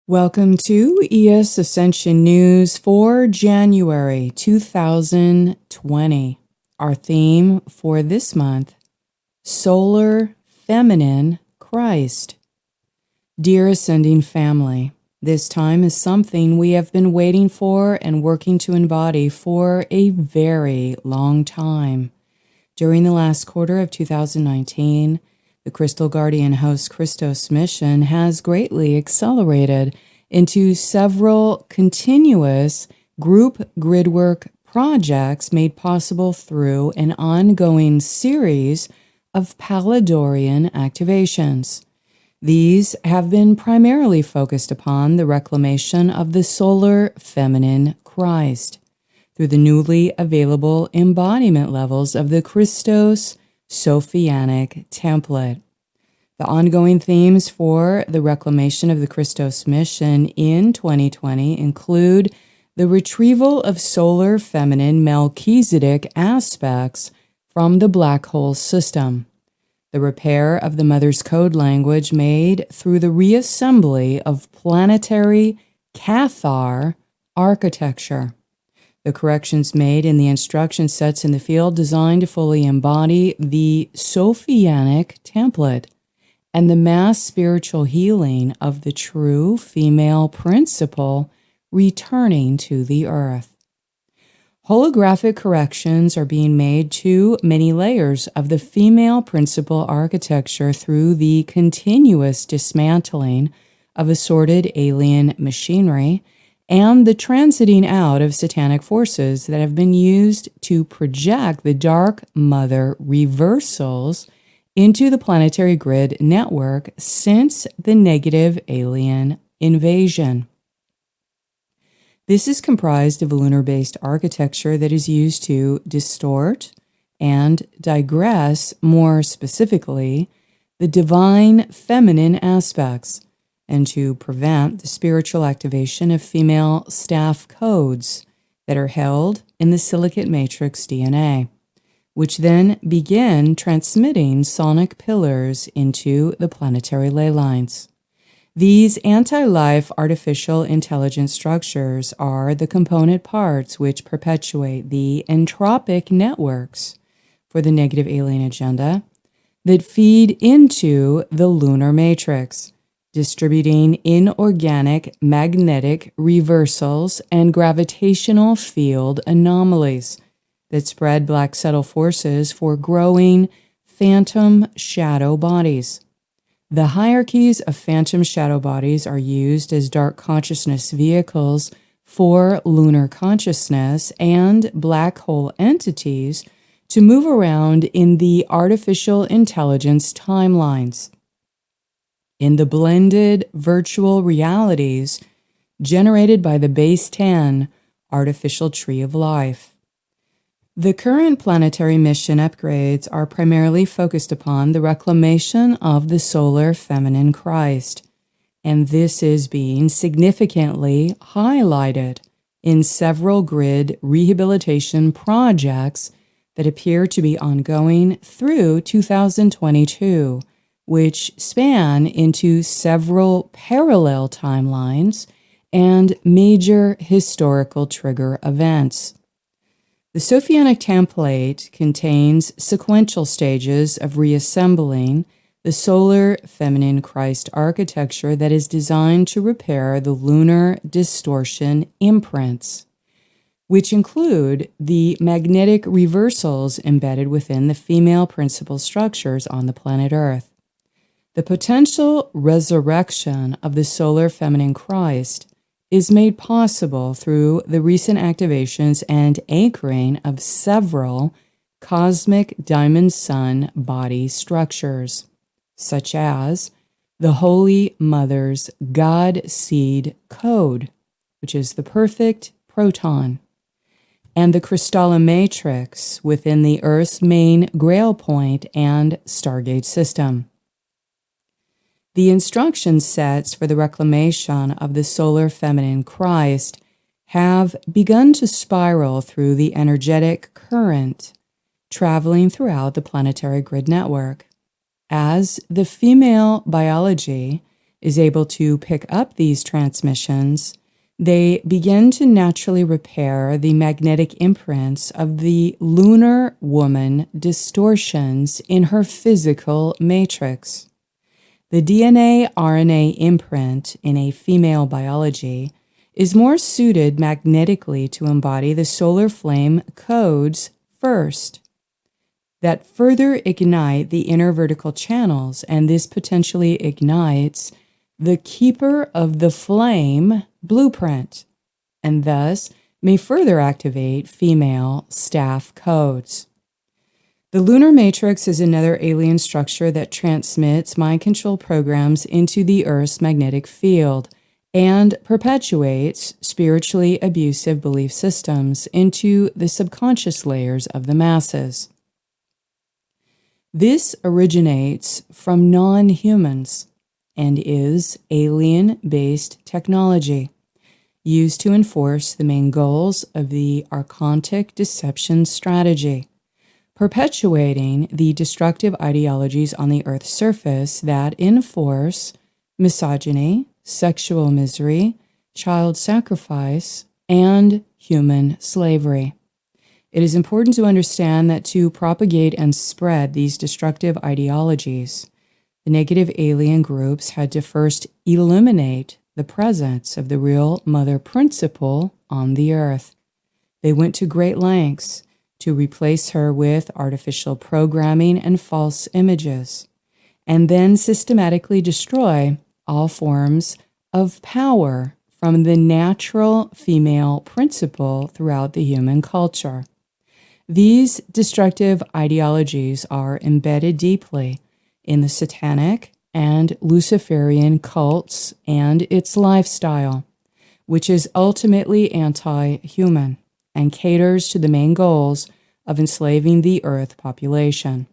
Welcome to ES Ascension News for January 2020. Our theme for this month, Solar Feminine Christ. Dear Ascending Family, this time is something we have been waiting for and working to embody for a very long time. During the last quarter of 2019, the Crystal Guardian Host Christos mission has greatly accelerated into several continuous group gridwork projects made possible through an ongoing series of Palladorian activations. These have been primarily focused upon the reclamation of the solar feminine Christ through the newly available embodiment levels of the Christos Sophianic template. The ongoing themes for the reclamation of the Christos mission in 2020 include the retrieval of solar feminine Melchizedek aspects from the black hole system, the repair of the Mother's Code language made through the reassembly of planetary Cathar architecture, the corrections made in the instruction sets in the field designed to fully embody the Sophianic template, and the mass spiritual healing of the true female principle returning to the earth. Holographic corrections are being made to many layers of the female principle architecture through the continuous dismantling of assorted alien machinery and the transiting out of satanic forces that have been used to project the Dark Mother reversals into the planetary grid network since the negative alien invasion. This is comprised of a lunar-based architecture that is used to distort and digress, more specifically, the divine feminine aspects, and to prevent the spiritual activation of female staff codes that are held in the silicate matrix DNA, which then begin transmitting sonic pillars into the planetary ley lines. These anti-life artificial intelligence structures are the component parts which perpetuate the entropic networks for the negative alien agenda that feed into the lunar matrix, distributing inorganic magnetic reversals and gravitational field anomalies that spread black subtle forces for growing phantom shadow bodies. The hierarchies of phantom shadow bodies are used as dark consciousness vehicles for lunar consciousness and black hole entities to move around in the artificial intelligence timelines, in the blended virtual realities generated by the Base 10 artificial tree of life. The current planetary mission upgrades are primarily focused upon the reclamation of the solar feminine Christ, and this is being significantly highlighted in several grid rehabilitation projects that appear to be ongoing through 2022, which span into several parallel timelines and major historical trigger events. The Sophianic template contains sequential stages of reassembling the solar feminine Christ architecture that is designed to repair the lunar distortion imprints, which include the magnetic reversals embedded within the female principal structures on the planet Earth. The potential resurrection of the solar feminine Christ is made possible through the recent activations and anchoring of several cosmic diamond sun body structures, such as the Holy Mother's God Seed Code, which is the perfect proton, and the crystalline matrix within the Earth's main Grail Point and Stargate system. The instruction sets for the reclamation of the solar feminine Christ have begun to spiral through the energetic current traveling throughout the planetary grid network. As the female biology is able to pick up these transmissions, they begin to naturally repair the magnetic imprints of the lunar woman distortions in her physical matrix. The DNA RNA imprint in a female biology is more suited magnetically to embody the solar flame codes first, that further ignite the inner vertical channels, and this potentially ignites the keeper of the flame blueprint, and thus may further activate female staff codes. The lunar matrix is another alien structure that transmits mind control programs into the Earth's magnetic field and perpetuates spiritually abusive belief systems into the subconscious layers of the masses. This originates from non-humans and is alien-based technology used to enforce the main goals of the archontic deception strategy, perpetuating the destructive ideologies on the Earth's surface that enforce misogyny, sexual misery, child sacrifice, and human slavery. It is important to understand that to propagate and spread these destructive ideologies, the negative alien groups had to first eliminate the presence of the real mother principle on the Earth. They went to great lengths to replace her with artificial programming and false images, and then systematically destroy all forms of power from the natural female principle throughout the human culture. These destructive ideologies are embedded deeply in the satanic and Luciferian cults and its lifestyle, which is ultimately anti-human and caters to the main goals of enslaving the Earth population.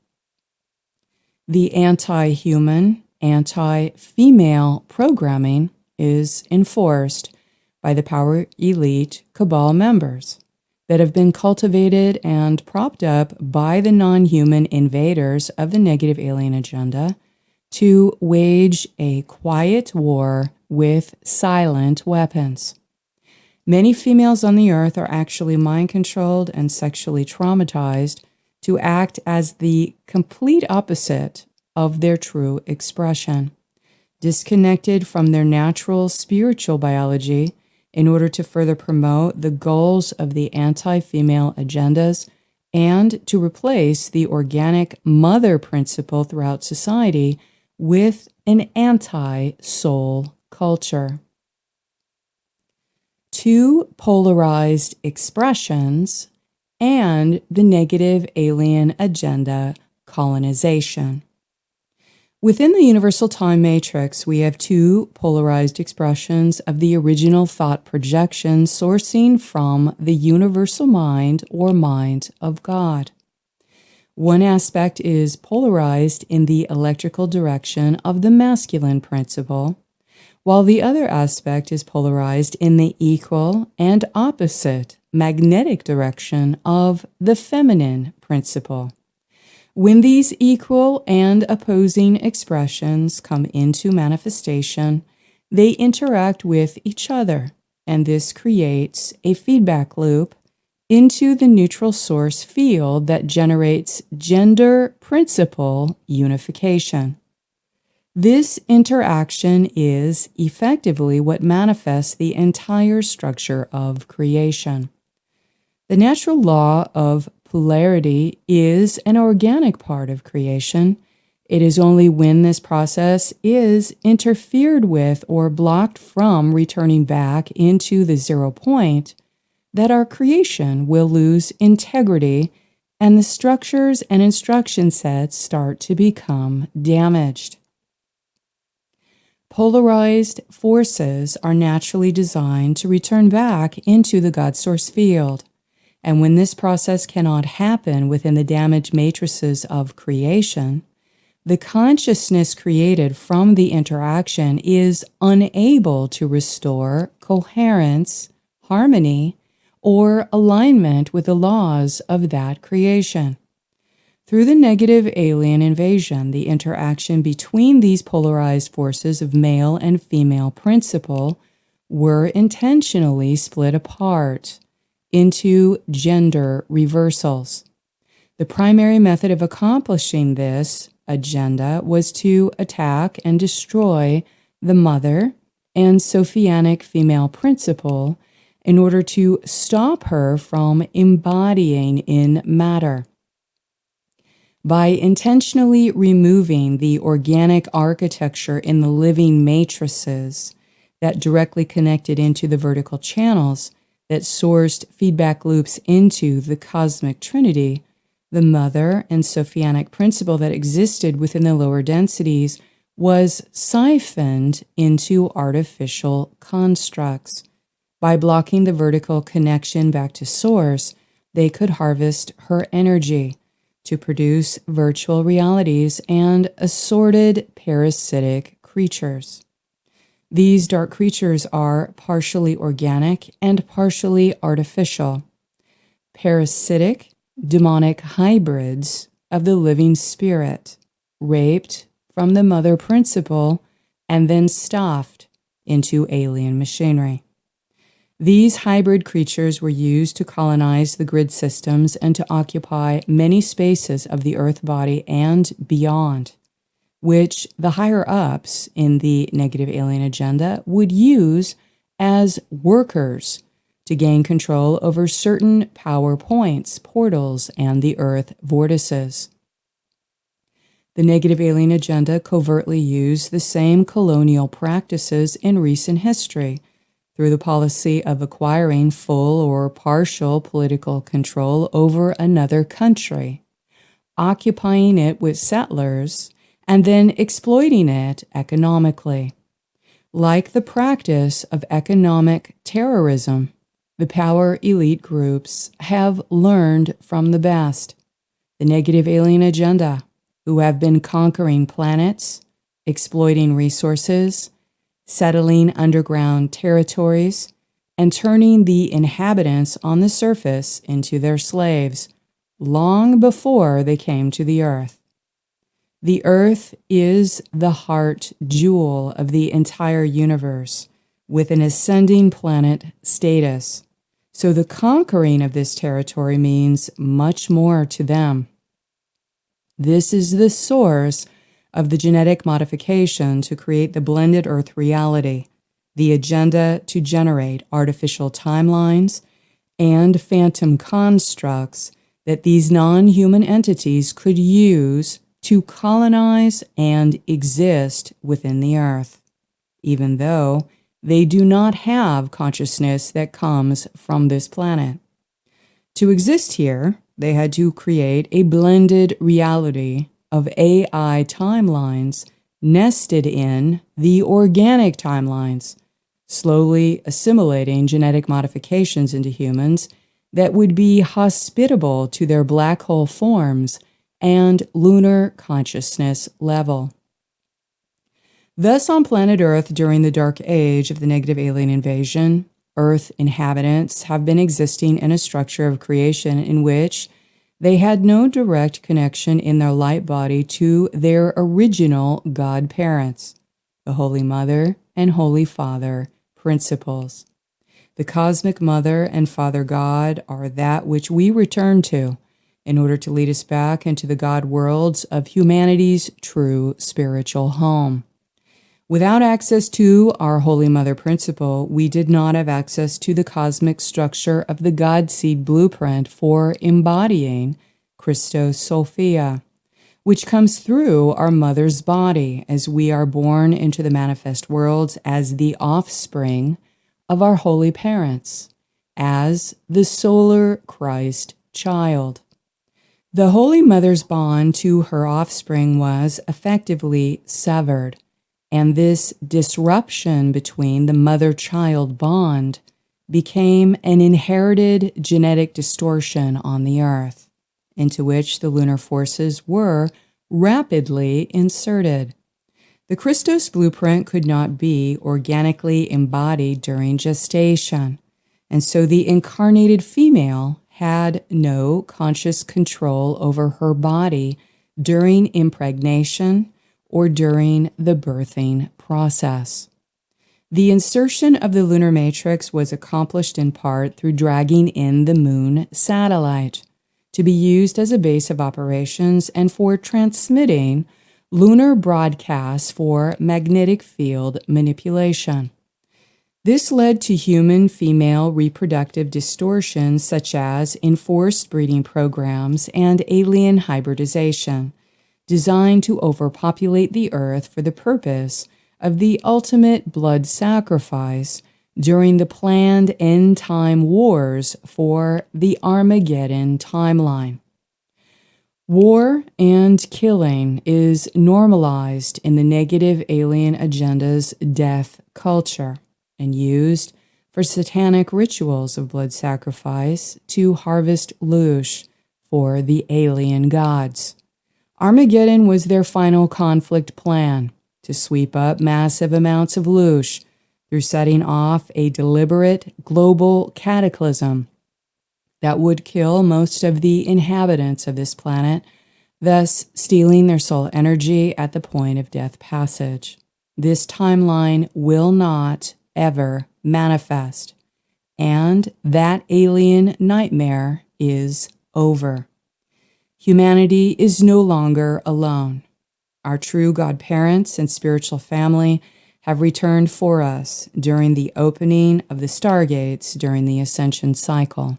The anti-human, anti-female programming is enforced by the power elite cabal members that have been cultivated and propped up by the non-human invaders of the negative alien agenda to wage a quiet war with silent weapons. Many females on the Earth are actually mind-controlled and sexually traumatized to act as the complete opposite of their true expression, disconnected from their natural spiritual biology in order to further promote the goals of the anti-female agendas and to replace the organic mother principle throughout society with an anti-soul culture. Two polarized expressions and the negative alien agenda colonization. Within the universal time matrix, we have two polarized expressions of the original thought projection sourcing from the universal mind or mind of God. One aspect is polarized in the electrical direction of the masculine principle, while the other aspect is polarized in the equal and opposite magnetic direction of the feminine principle. When these equal and opposing expressions come into manifestation, they interact with each other, and this creates a feedback loop into the neutral source field that generates gender principle unification. This interaction is effectively what manifests the entire structure of creation. The natural law of polarity is an organic part of creation. It is only when this process is interfered with or blocked from returning back into the 0 point that our creation will lose integrity and the structures and instruction sets start to become damaged. Polarized forces are naturally designed to return back into the God source field. And when this process cannot happen within the damaged matrices of creation, the consciousness created from the interaction is unable to restore coherence, harmony, or alignment with the laws of that creation. Through the negative alien invasion, the interaction between these polarized forces of male and female principle were intentionally split apart into gender reversals. The primary method of accomplishing this agenda was to attack and destroy the mother and Sophianic female principle in order to stop her from embodying in matter. By intentionally removing the organic architecture in the living matrices that directly connected into the vertical channels that sourced feedback loops into the cosmic trinity, the mother and Sophianic principle that existed within the lower densities was siphoned into artificial constructs. By blocking the vertical connection back to source, they could harvest her energy to produce virtual realities and assorted parasitic creatures. These dark creatures are partially organic and partially artificial, parasitic, demonic hybrids of the living spirit, raped from the mother principle and then stuffed into alien machinery. These hybrid creatures were used to colonize the grid systems and to occupy many spaces of the earth body and beyond, which the higher-ups in the negative alien agenda would use as workers to gain control over certain power points, portals, and the earth vortices. The negative alien agenda covertly used the same colonial practices in recent history through the policy of acquiring full or partial political control over another country, occupying it with settlers, and then exploiting it economically. Like the practice of economic terrorism, the power elite groups have learned from the best, the negative alien agenda, who have been conquering planets, exploiting resources, settling underground territories, and turning the inhabitants on the surface into their slaves long before they came to the earth. The earth is the heart jewel of the entire universe, with an ascending planet status. So the conquering of this territory means much more to them. This is the source of the genetic modification to create the blended earth reality, the agenda to generate artificial timelines and phantom constructs that these non-human entities could use to colonize and exist within the earth, even though they do not have consciousness that comes from this planet. To exist here, they had to create a blended reality of AI timelines nested in the organic timelines, slowly assimilating genetic modifications into humans that would be hospitable to their black hole forms and lunar consciousness level. Thus, on planet Earth during the dark age of the negative alien invasion, Earth inhabitants have been existing in a structure of creation in which they had no direct connection in their light body to their original God parents, the Holy Mother and Holy Father principles. The Cosmic Mother and Father God are that which we return to in order to lead us back into the God worlds of humanity's true spiritual home. Without access to our Holy Mother principle, we did not have access to the cosmic structure of the God seed blueprint for embodying Christos Sophia, which comes through our mother's body as we are born into the manifest worlds as the offspring of our holy parents, as the solar Christ child. The Holy Mother's bond to her offspring was effectively severed, and this disruption between the mother-child bond became an inherited genetic distortion on the earth, into which the lunar forces were rapidly inserted. The Christos blueprint could not be organically embodied during gestation, and so the incarnated female had no conscious control over her body during impregnation or during the birthing process. The insertion of the lunar matrix was accomplished in part through dragging in the moon satellite to be used as a base of operations and for transmitting lunar broadcasts for magnetic field manipulation. This led to human female reproductive distortions such as enforced breeding programs and alien hybridization, designed to overpopulate the earth for the purpose of the ultimate blood sacrifice during the planned end-time wars for the Armageddon timeline. War and killing is normalized in the negative alien agenda's death culture and used for satanic rituals of blood sacrifice to harvest loosh for the alien gods. Armageddon was their final conflict plan, to sweep up massive amounts of loosh through setting off a deliberate global cataclysm that would kill most of the inhabitants of this planet, thus stealing their soul energy at the point of death passage. This timeline will not ever manifest, and that alien nightmare is over. Humanity is no longer alone. Our true godparents and spiritual family have returned for us during the opening of the stargates during the ascension cycle.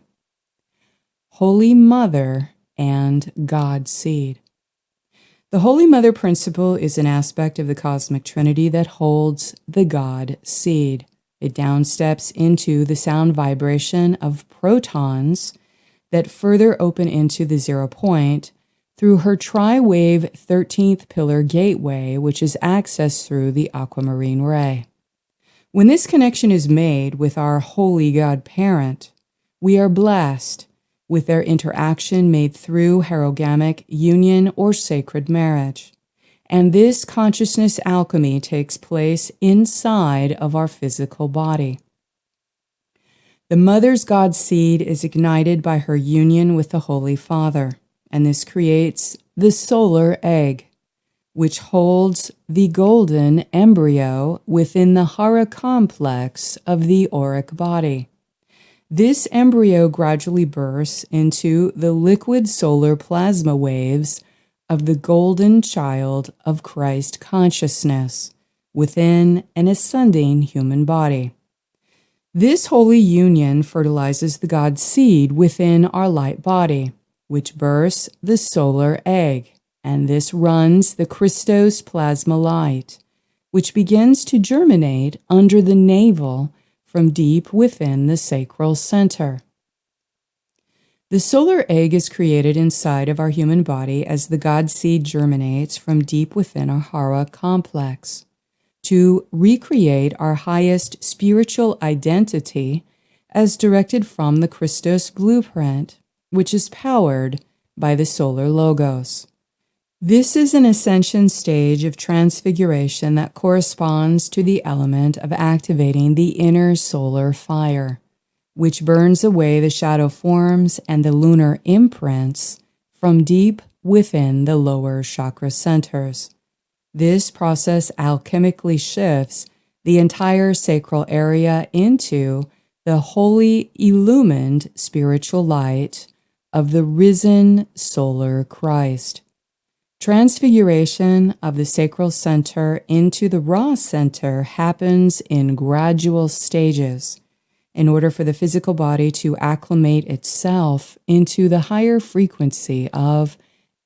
Holy Mother and God Seed. The Holy Mother principle is an aspect of the cosmic trinity that holds the God seed. It downsteps into the sound vibration of protons that further open into the 0 point through her tri-wave 13th pillar gateway, which is accessed through the aquamarine ray. When this connection is made with our holy God parent, we are blessed with their interaction made through herogamic union or sacred marriage. And this consciousness alchemy takes place inside of our physical body. The mother's God seed is ignited by her union with the Holy Father, and this creates the solar egg, which holds the golden embryo within the Hara complex of the auric body. This embryo gradually bursts into the liquid solar plasma waves of the golden child of Christ consciousness within an ascending human body. This holy union fertilizes the God seed within our light body, which bursts the solar egg, and this runs the Christos plasma light, which begins to germinate under the navel from deep within the sacral center. The solar egg is created inside of our human body as the God seed germinates from deep within our Hara complex to recreate our highest spiritual identity as directed from the Christos blueprint, which is powered by the solar logos. This is an ascension stage of transfiguration that corresponds to the element of activating the inner solar fire, which burns away the shadow forms and the lunar imprints from deep within the lower chakra centers. This process alchemically shifts the entire sacral area into the holy illumined spiritual light of the risen solar Christ. Transfiguration of the sacral center into the raw center happens in gradual stages in order for the physical body to acclimate itself into the higher frequency of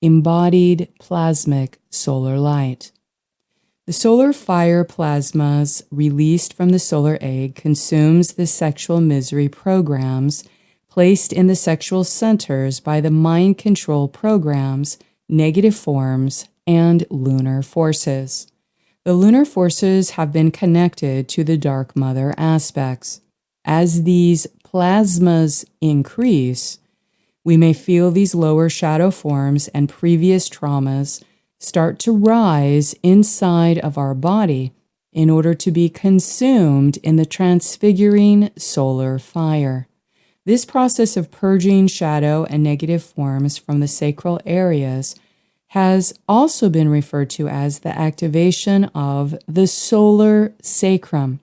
embodied plasmic solar light. The solar fire plasmas released from the solar egg consumes the sexual misery programs placed in the sexual centers by the mind control programs, negative forms, and lunar forces. The lunar forces have been connected to the dark mother aspects. As these plasmas increase, we may feel these lower shadow forms and previous traumas start to rise inside of our body in order to be consumed in the transfiguring solar fire. This process of purging shadow and negative forms from the sacral areas has also been referred to as the activation of the solar sacrum,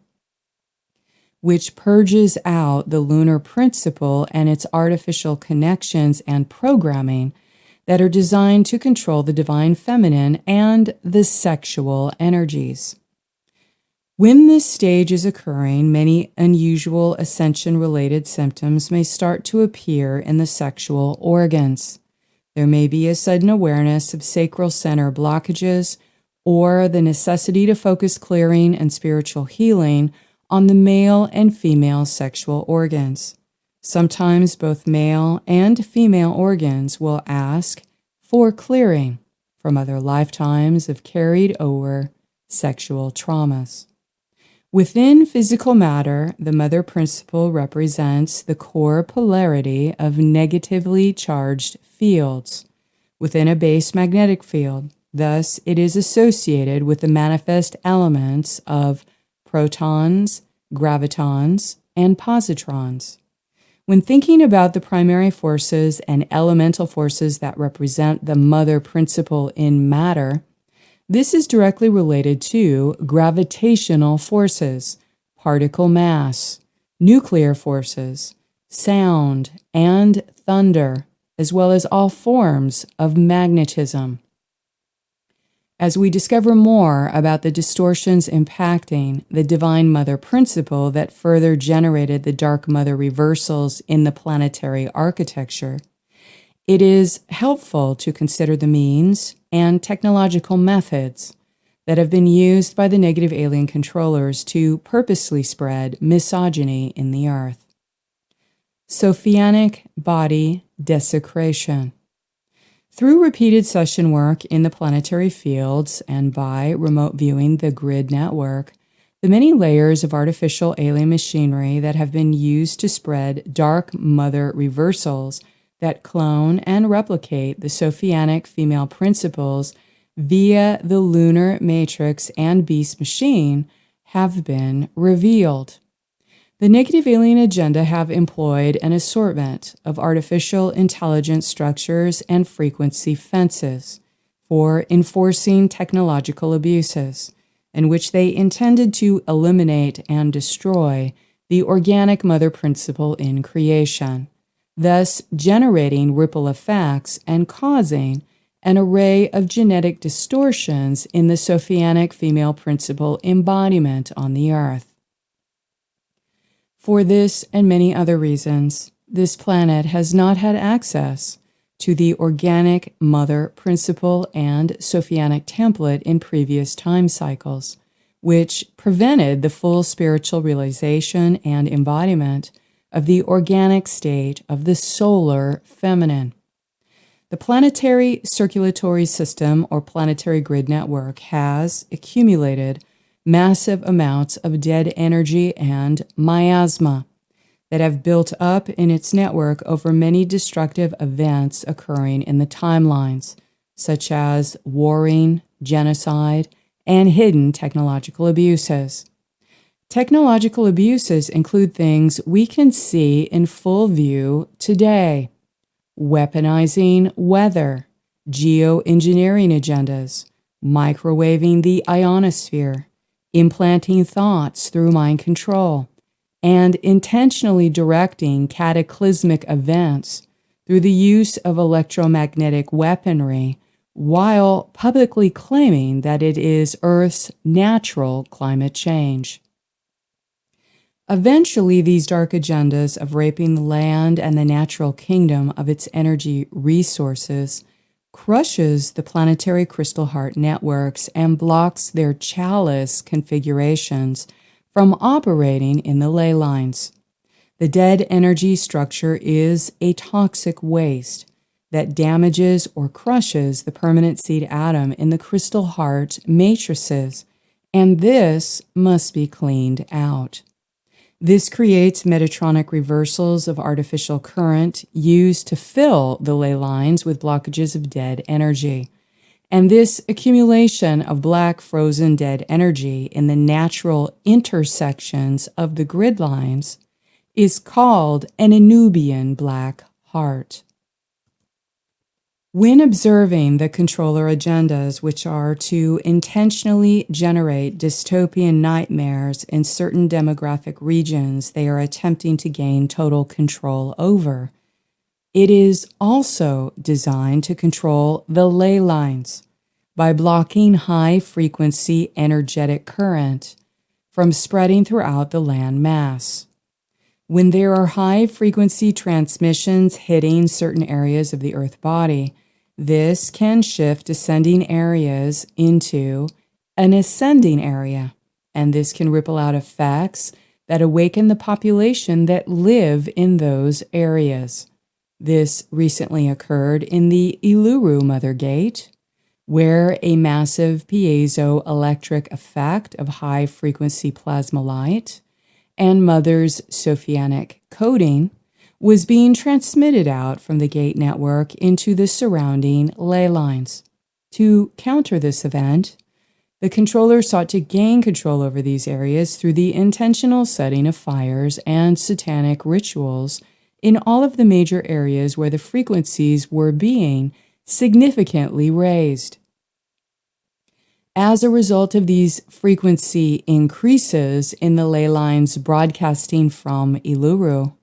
which purges out the lunar principle and its artificial connections and programming that are designed to control the divine feminine and the sexual energies. When this stage is occurring, many unusual ascension-related symptoms may start to appear in the sexual organs. There may be a sudden awareness of sacral center blockages or the necessity to focus clearing and spiritual healing on the male and female sexual organs. Sometimes both male and female organs will ask for clearing from other lifetimes of carried over sexual traumas. Within physical matter, the mother principle represents the core polarity of negatively charged fields within a base magnetic field. Thus, it is associated with the manifest elements of protons, gravitons, and positrons. When thinking about the primary forces and elemental forces that represent the mother principle in matter, this is directly related to gravitational forces, particle mass, nuclear forces, sound, and thunder, as well as all forms of magnetism. As we discover more about the distortions impacting the Divine Mother principle that further generated the Dark Mother reversals in the planetary architecture, it is helpful to consider the means and technological methods that have been used by the negative alien controllers to purposely spread misogyny in the earth. Sophianic body desecration. Through repeated session work in the planetary fields and by remote viewing the grid network, the many layers of artificial alien machinery that have been used to spread Dark Mother reversals that clone and replicate the Sophianic female principles via the lunar matrix and beast machine have been revealed. The negative alien agenda have employed an assortment of artificial intelligence structures and frequency fences for enforcing technological abuses, in which they intended to eliminate and destroy the organic mother principle in creation, thus generating ripple effects and causing an array of genetic distortions in the Sophianic female principle embodiment on the earth. For this and many other reasons, this planet has not had access to the organic mother principle and Sophianic template in previous time cycles, which prevented the full spiritual realization and embodiment of the organic state of the solar feminine. The planetary circulatory system or planetary grid network has accumulated massive amounts of dead energy and miasma that have built up in its network over many destructive events occurring in the timelines, such as warring, genocide, and hidden technological abuses. Technological abuses include things we can see in full view today: weaponizing weather, geoengineering agendas, microwaving the ionosphere, implanting thoughts through mind control, and intentionally directing cataclysmic events through the use of electromagnetic weaponry while publicly claiming that it is Earth's natural climate change. Eventually, these dark agendas of raping the land and the natural kingdom of its energy resources crushes the planetary crystal heart networks and blocks their chalice configurations from operating in the ley lines. The dead energy structure is a toxic waste that damages or crushes the permanent seed atom in the crystal heart matrices, and this must be cleaned out. This creates Metatronic reversals of artificial current used to fill the ley lines with blockages of dead energy. And this accumulation of black frozen dead energy in the natural intersections of the grid lines is called an Anubian black heart. When observing the controller agendas, which are to intentionally generate dystopian nightmares in certain demographic regions they are attempting to gain total control over, it is also designed to control the ley lines by blocking high-frequency energetic current from spreading throughout the land mass. When there are high-frequency transmissions hitting certain areas of the Earth body, this can shift descending areas into an ascending area, and this can ripple out effects that awaken the population that live in those areas. This recently occurred in the Uluru Mother Gate, where a massive piezoelectric effect of high-frequency plasma light and Mother's Sophianic coding was being transmitted out from the gate network into the surrounding ley lines. To counter this event, the controller sought to gain control over these areas through the intentional setting of fires and satanic rituals in all of the major areas where the frequencies were being significantly raised. As a result of these frequency increases in the ley lines broadcasting from Uluru,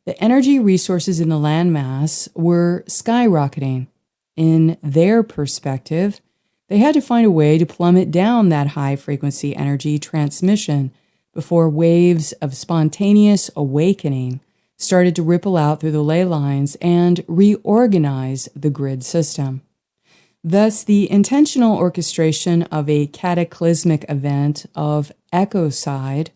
the energy resources in the landmass were skyrocketing. In their perspective, they had to find a way to plummet down that high-frequency energy transmission before waves of spontaneous awakening started to ripple out through the ley lines and reorganize the grid system. Thus, the intentional orchestration of a cataclysmic event of ecocide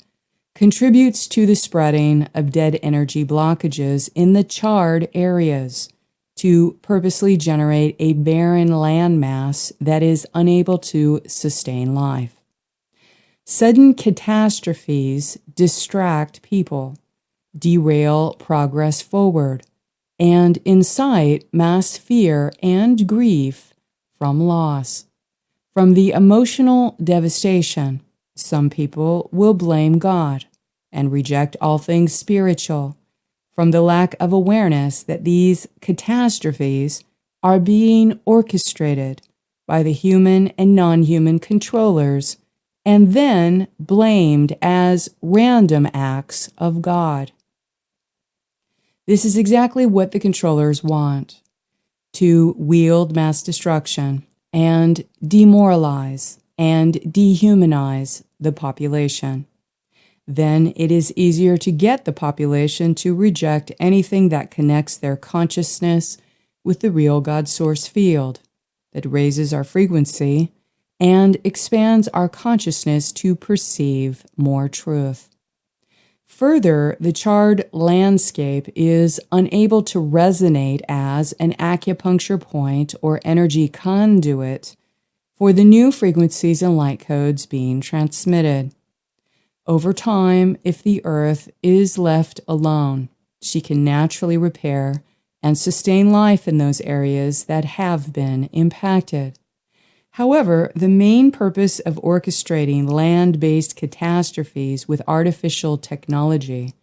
contributes to the spreading of dead energy blockages in the charred areas to purposely generate a barren landmass that is unable to sustain life. Sudden catastrophes distract people, derail progress forward, and incite mass fear and grief from loss. From the emotional devastation, some people will blame God and reject all things spiritual from the lack of awareness that these catastrophes are being orchestrated by the human and non-human controllers and then blamed as random acts of God. This is exactly what the controllers want: to wield mass destruction and demoralize and dehumanize the population. Then it is easier to get the population to reject anything that connects their consciousness with the real God source field, that raises our frequency and expands our consciousness to perceive more truth. Further, the charred landscape is unable to resonate as an acupuncture point or energy conduit for the new frequencies and light codes being transmitted. Over time, if the Earth is left alone, she can naturally repair and sustain life in those areas that have been impacted. However, the main purpose of orchestrating land-based catastrophes with artificial technology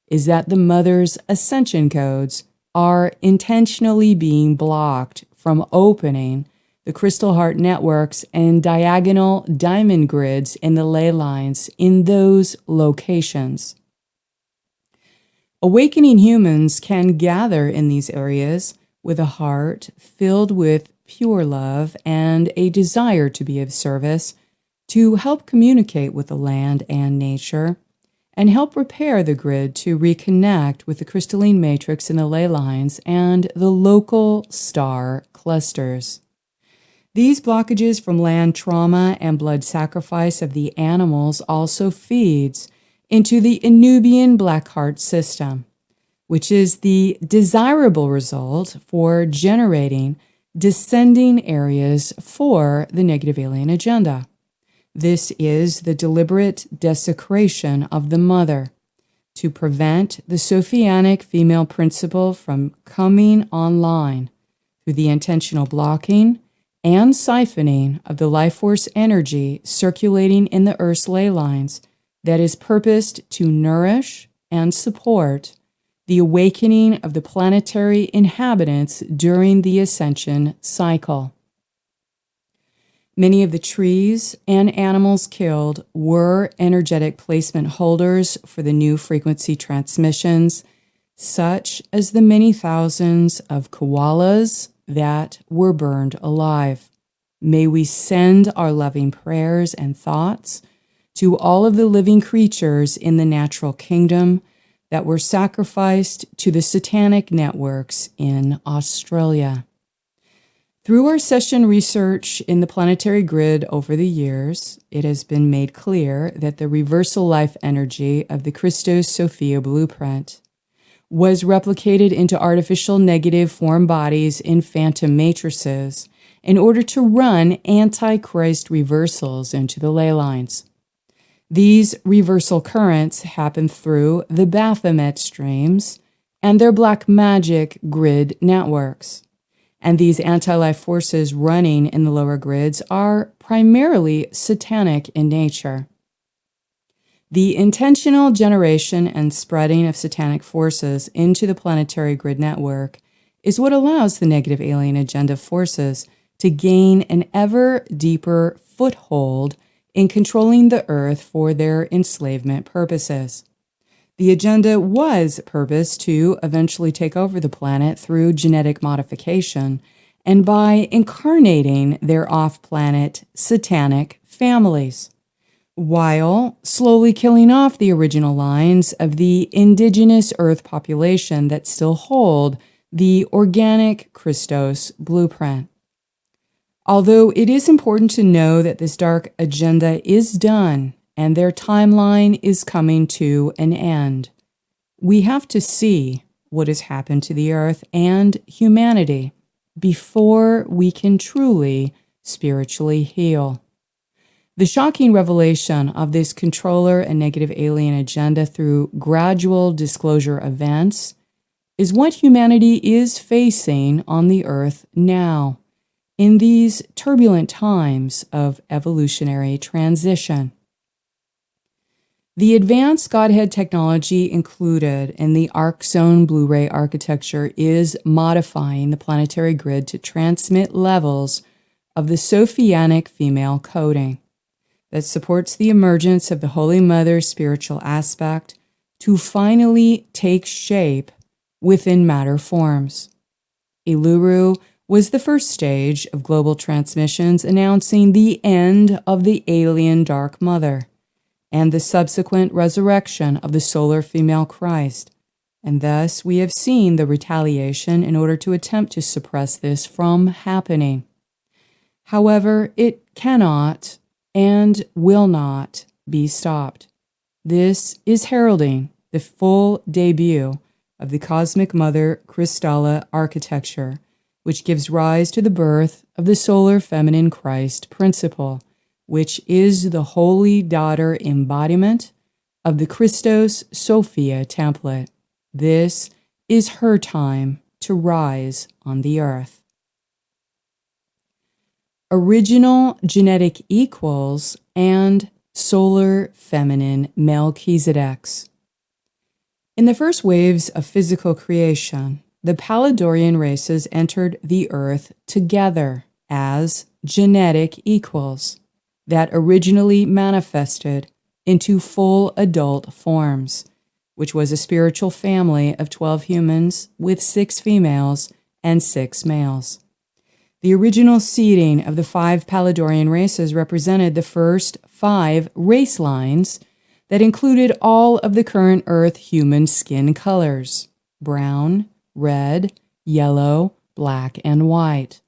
is that the Mother's ascension codes are intentionally being blocked from opening the crystal heart networks and diagonal diamond grids in the ley lines in those locations. Awakening humans can gather in these areas with a heart filled with pure love and a desire to be of service, to help communicate with the land and nature, and help repair the grid to reconnect with the crystalline matrix in the ley lines and the local star clusters. These blockages from land trauma and blood sacrifice of the animals also feeds into the Anubian black heart system, which is the desirable result for generating descending areas for the negative alien agenda. This is the deliberate desecration of the mother to prevent the Sophianic female principle from coming online through the intentional blocking and siphoning of the life force energy circulating in the Earth's ley lines that is purposed to nourish and support the awakening of the planetary inhabitants during the ascension cycle. Many of the trees and animals killed were energetic placement holders for the new frequency transmissions, such as the many thousands of koalas that were burned alive. May we send our loving prayers and thoughts to all of the living creatures in the natural kingdom that were sacrificed to the satanic networks in Australia. Through our session research in the planetary grid over the years, it has been made clear that the reversal life energy of the Christos Sophia blueprint was replicated into artificial negative form bodies in phantom matrices in order to run antichrist reversals into the ley lines. These reversal currents happen through the Baphomet streams and their black magic grid networks. And these anti-life forces running in the lower grids are primarily satanic in nature. The intentional generation and spreading of satanic forces into the planetary grid network is what allows the negative alien agenda forces to gain an ever deeper foothold in controlling the earth for their enslavement purposes. The agenda was purposed to eventually take over the planet through genetic modification and by incarnating their off-planet satanic families, while slowly killing off the original lines of the indigenous Earth population that still hold the organic Christos blueprint. Although it is important to know that this dark agenda is done and their timeline is coming to an end, we have to see what has happened to the earth and humanity before we can truly spiritually heal. The shocking revelation of this controller and negative alien agenda through gradual disclosure events is what humanity is facing on the earth now, in these turbulent times of evolutionary transition. The advanced Godhead technology included in the Arc Zone Blu-ray architecture is modifying the planetary grid to transmit levels of the Sophianic female coding that supports the emergence of the Holy Mother's spiritual aspect to finally take shape within matter forms. Iluru was the first stage of global transmissions announcing the end of the alien Dark Mother and the subsequent resurrection of the solar female Christ, and thus we have seen the retaliation in order to attempt to suppress this from happening. However, it cannot and will not be stopped. This is heralding the full debut of the Cosmic Mother Crystalla architecture, which gives rise to the birth of the solar feminine Christ principle, which is the Holy Daughter embodiment of the Christos Sophia template. This is her time to rise on the earth. Original genetic equals and solar feminine Melchizedeks. In the first waves of physical creation, the Palladorian races entered the earth together as genetic equals that originally manifested into full adult forms, which was a spiritual family of 12 humans with 6 females and 6 males. The original seeding of the 5 Palladorian races represented the first 5 race lines that included all of the current Earth human skin colors: brown, red, yellow, black, and white.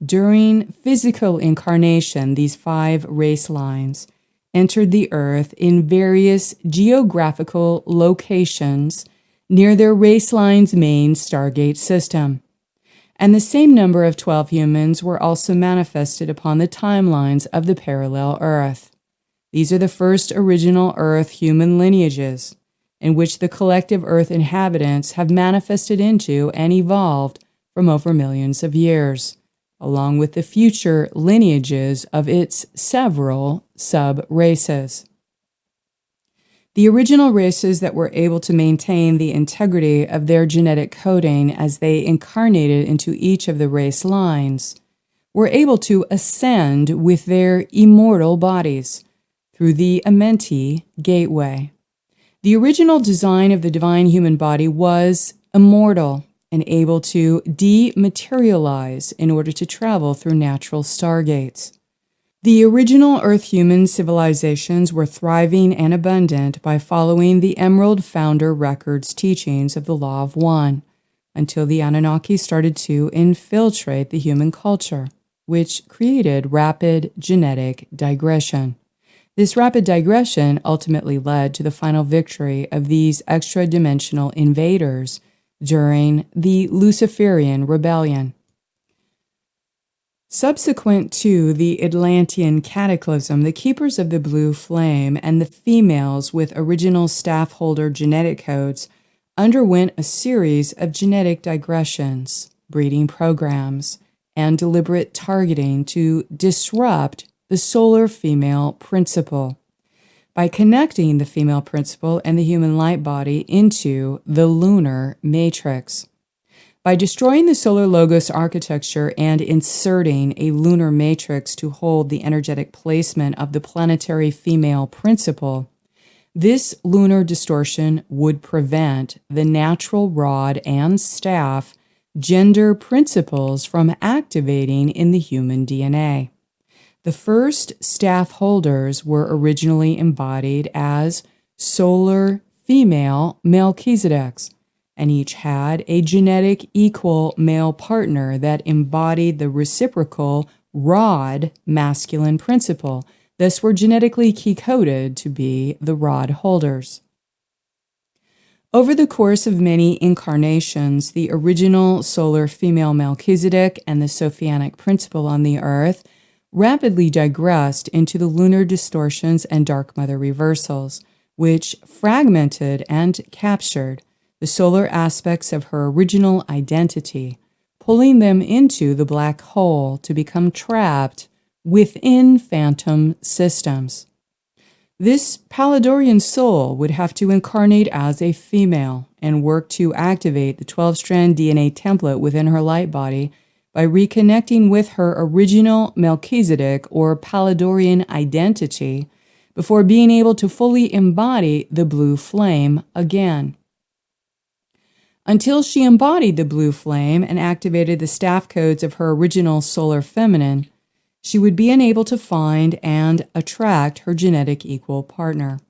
During physical incarnation, these 5 race lines entered the Earth in various geographical locations near their race line's main Stargate system. And the same number of 12 humans were also manifested upon the timelines of the parallel Earth. These are the first original Earth human lineages, in which the collective Earth inhabitants have manifested into and evolved from over millions of years, along with the future lineages of its several sub-races. The original races that were able to maintain the integrity of their genetic coding as they incarnated into each of the race lines were able to ascend with their immortal bodies through the Amenti gateway. The original design of the divine human body was immortal and able to dematerialize in order to travel through natural stargates. The original Earth human civilizations were thriving and abundant by following the Emerald Founder Records teachings of the Law of One, until the Anunnaki started to infiltrate the human culture, which created rapid genetic digression. This rapid digression ultimately led to the final victory of these extra-dimensional invaders during the Luciferian Rebellion. Subsequent to the Atlantean cataclysm, the Keepers of the Blue Flame and the females with original staff-holder genetic codes underwent a series of genetic digressions, breeding programs, and deliberate targeting to disrupt the solar female principle by connecting the female principle and the human light body into the lunar matrix. By destroying the solar logos architecture and inserting a lunar matrix to hold the energetic placement of the planetary female principle, this lunar distortion would prevent the natural rod and staff gender principles from activating in the human DNA. The first staff holders were originally embodied as solar female Melchizedeks, and each had a genetic equal male partner that embodied the reciprocal rod masculine principle, thus were genetically key-coded to be the rod holders. Over the course of many incarnations, the original solar female Melchizedek and the Sophianic principle on the earth rapidly digressed into the lunar distortions and dark mother reversals, which fragmented and captured the solar aspects of her original identity, pulling them into the black hole to become trapped within phantom systems. This Palladorian soul would have to incarnate as a female and work to activate the 12-strand DNA template within her light body by reconnecting with her original Melchizedek or Palladorian identity before being able to fully embody the blue flame again. Until she embodied the blue flame and activated the staff codes of her original solar feminine, she would be unable to find and attract her genetic equal partner.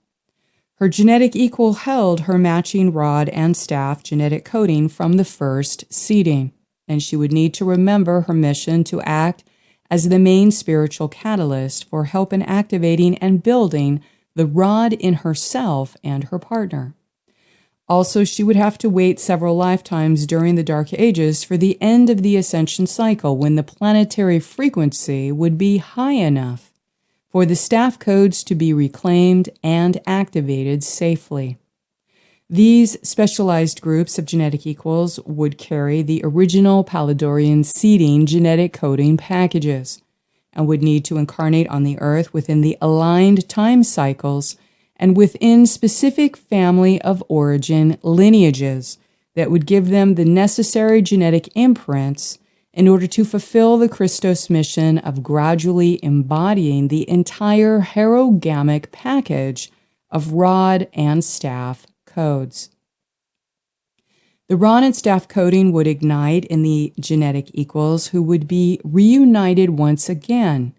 Her genetic equal held her matching rod and staff genetic coding from the first seeding, and she would need to remember her mission to act as the main spiritual catalyst for help in activating and building the rod in herself and her partner. Also, she would have to wait several lifetimes during the Dark Ages for the end of the ascension cycle, when the planetary frequency would be high enough for the staff codes to be reclaimed and activated safely. These specialized groups of genetic equals would carry the original Palladorian seeding genetic coding packages and would need to incarnate on the earth within the aligned time cycles and within specific family of origin lineages that would give them the necessary genetic imprints in order to fulfill the Christos mission of gradually embodying the entire herogamic package of rod and staff codes. The rod and staff coding would ignite in the genetic equals, who would be reunited once again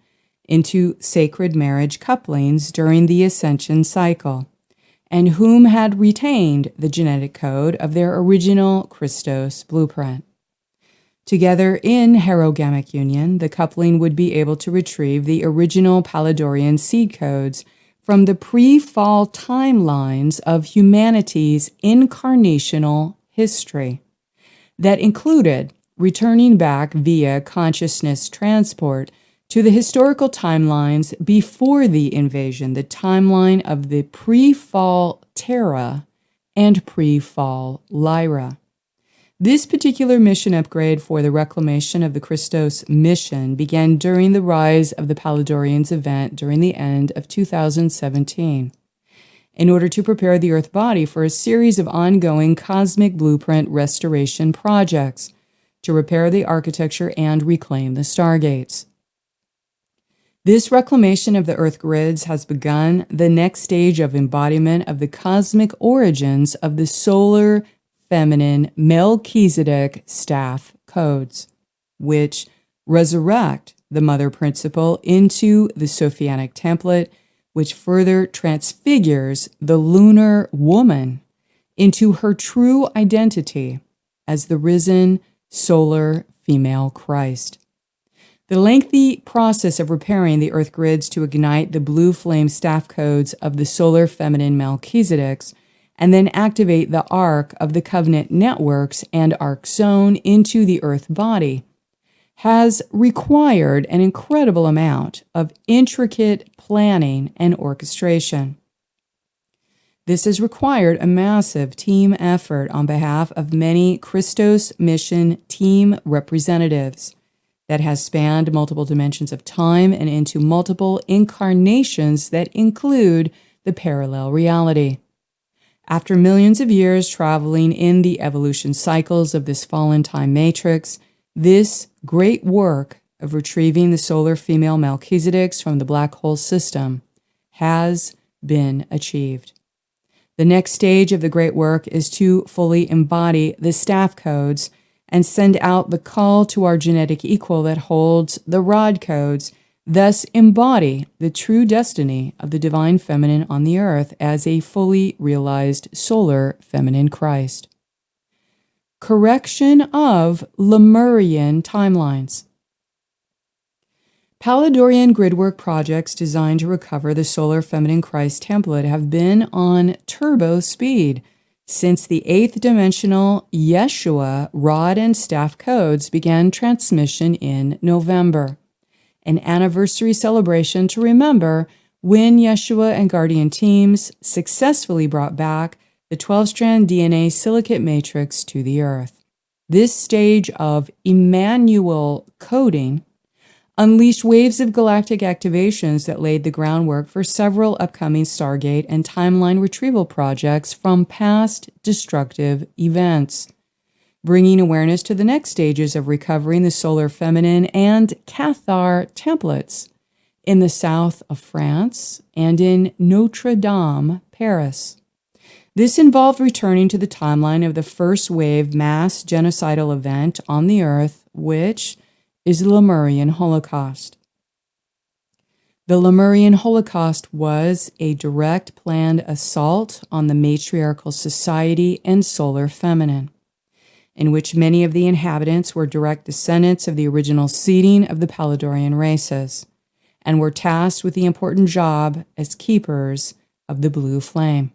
into sacred marriage couplings during the ascension cycle, and whom had retained the genetic code of their original Christos blueprint. Together in herogamic union, the coupling would be able to retrieve the original Palladorian seed codes from the pre-fall timelines of humanity's incarnational history that included returning back via consciousness transport to the historical timelines before the invasion, the timeline of the pre-fall Terra and pre-fall Lyra. This particular mission upgrade for the reclamation of the Christos mission began during the rise of the Palladorians event during the end of 2017. in order to prepare the Earth body for a series of ongoing cosmic blueprint restoration projects to repair the architecture and reclaim the stargates. This reclamation of the Earth grids has begun the next stage of embodiment of the cosmic origins of the solar feminine Melchizedek staff codes, which resurrect the mother principle into the Sophianic template, which further transfigures the lunar woman into her true identity as the risen solar female Christ. The lengthy process of repairing the Earth grids to ignite the blue flame staff codes of the solar feminine Melchizedeks and then activate the arc of the covenant networks and arc zone into the Earth body has required an incredible amount of intricate planning and orchestration. This has required a massive team effort on behalf of many Christos Mission team representatives that has spanned multiple dimensions of time and into multiple incarnations that include the parallel reality. After millions of years traveling in the evolution cycles of this fallen time matrix, this great work of retrieving the solar female Melchizedeks from the black hole system has been achieved. The next stage of the great work is to fully embody the staff codes and send out the call to our genetic equal that holds the rod codes, thus embody the true destiny of the divine feminine on the earth as a fully realized solar feminine Christ. Correction of Lemurian timelines. Palladorian gridwork projects designed to recover the solar feminine Christ template have been on turbo speed since the 8th dimensional Yeshua rod and staff codes began transmission in November, an anniversary celebration to remember when Yeshua and Guardian teams successfully brought back the 12-strand DNA silicate matrix to the Earth. This stage of Emmanuel coding unleashed waves of galactic activations that laid the groundwork for several upcoming Stargate and timeline retrieval projects from past destructive events, bringing awareness to the next stages of recovering the solar feminine and Cathar templates in the south of France and in Notre Dame, Paris. This involved returning to the timeline of the first wave mass genocidal event on the Earth, which is the Lemurian Holocaust. The Lemurian Holocaust was a direct planned assault on the matriarchal society and solar feminine, in which many of the inhabitants were direct descendants of the original seeding of the Palladorian races, and were tasked with the important job as keepers of the blue flame.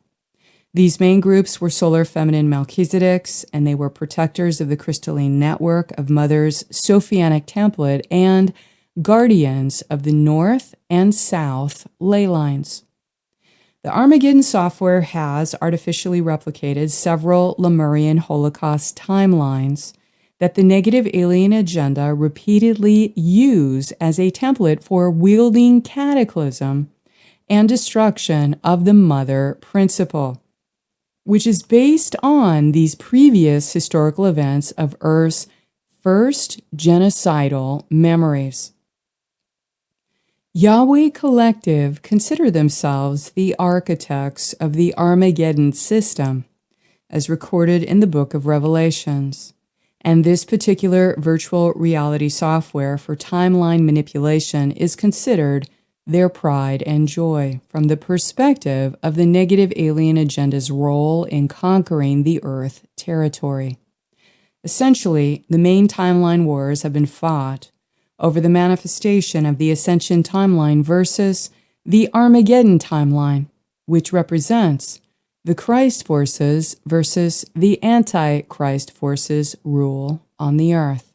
These main groups were solar feminine Melchizedeks, and they were protectors of the crystalline network of Mother's Sophianic template and guardians of the north and south ley lines. The Armageddon software has artificially replicated several Lemurian Holocaust timelines that the negative alien agenda repeatedly use as a template for wielding cataclysm and destruction of the mother principle, which is based on these previous historical events of Earth's first genocidal memories. Yahweh Collective consider themselves the architects of the Armageddon system, as recorded in the Book of Revelations, and this particular virtual reality software for timeline manipulation is considered their pride and joy from the perspective of the negative alien agenda's role in conquering the Earth territory. Essentially, the main timeline wars have been fought over the manifestation of the Ascension timeline versus the Armageddon timeline, which represents the Christ forces versus the Antichrist forces rule on the Earth.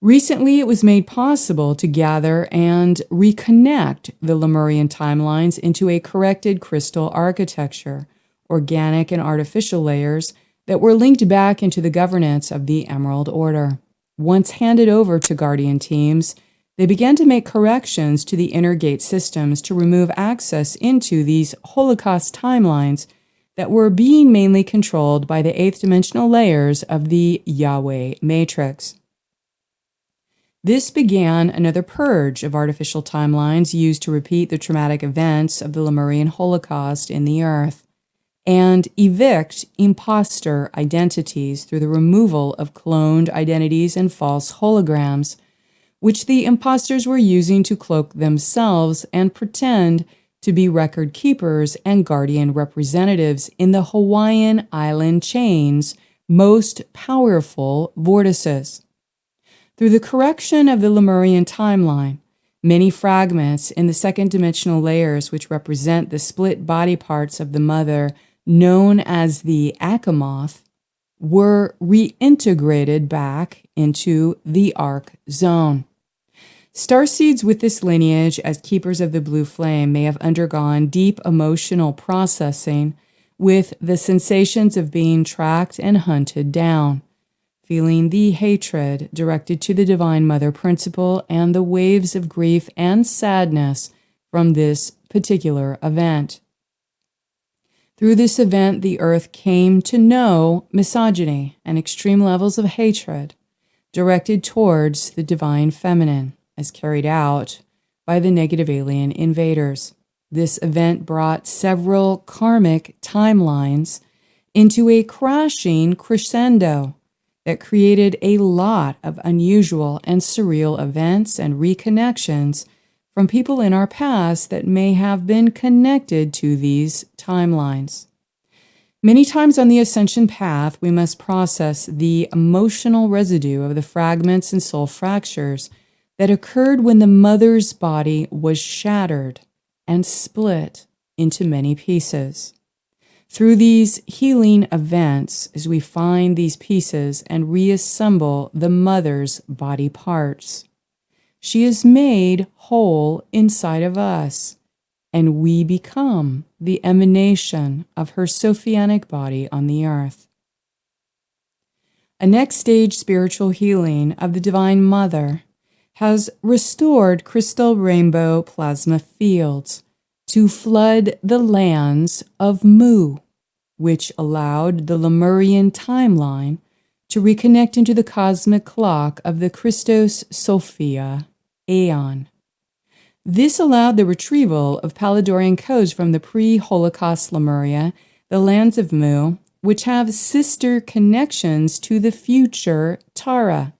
Recently, it was made possible to gather and reconnect the Lemurian timelines into a corrected crystal architecture, organic and artificial layers that were linked back into the governance of the Emerald Order. Once handed over to Guardian teams, They began to make corrections to the inner gate systems to remove access into these Holocaust timelines that were being mainly controlled by the eighth dimensional layers of the Yahweh matrix. This began another purge of artificial timelines used to repeat the traumatic events of the Lemurian Holocaust in the earth and evict imposter identities through the removal of cloned identities and false holograms, which the imposters were using to cloak themselves and pretend to be record keepers and guardian representatives in the Hawaiian island chain's most powerful vortices. Through the correction of the Lemurian timeline, many fragments in the second dimensional layers, which represent the split body parts of the mother known as the Achamoth, were reintegrated back into the Ark zone. Starseeds with this lineage as keepers of the blue flame may have undergone deep emotional processing with the sensations of being tracked and hunted down, feeling the hatred directed to the Divine Mother principle and the waves of grief and sadness from this particular event. Through this event, the earth came to know misogyny and extreme levels of hatred directed towards the divine feminine, as carried out by the negative alien invaders. This event brought several karmic timelines into a crashing crescendo that created a lot of unusual and surreal events and reconnections from people in our past that may have been connected to these timelines. Many times on the ascension path, we must process the emotional residue of the fragments and soul fractures that occurred when the mother's body was shattered and split into many pieces. Through these healing events, as we find these pieces and reassemble the mother's body parts, she is made whole inside of us, and we become the emanation of her Sophianic body on the earth. A next stage spiritual healing of the Divine Mother has restored crystal rainbow plasma fields to flood the lands of Mu, which allowed the Lemurian timeline to reconnect into the cosmic clock of the Christos Sophia Aeon. This allowed the retrieval of Palladorian codes from the pre-Holocaust Lemuria, the lands of Mu, which have sister connections to the future Tara,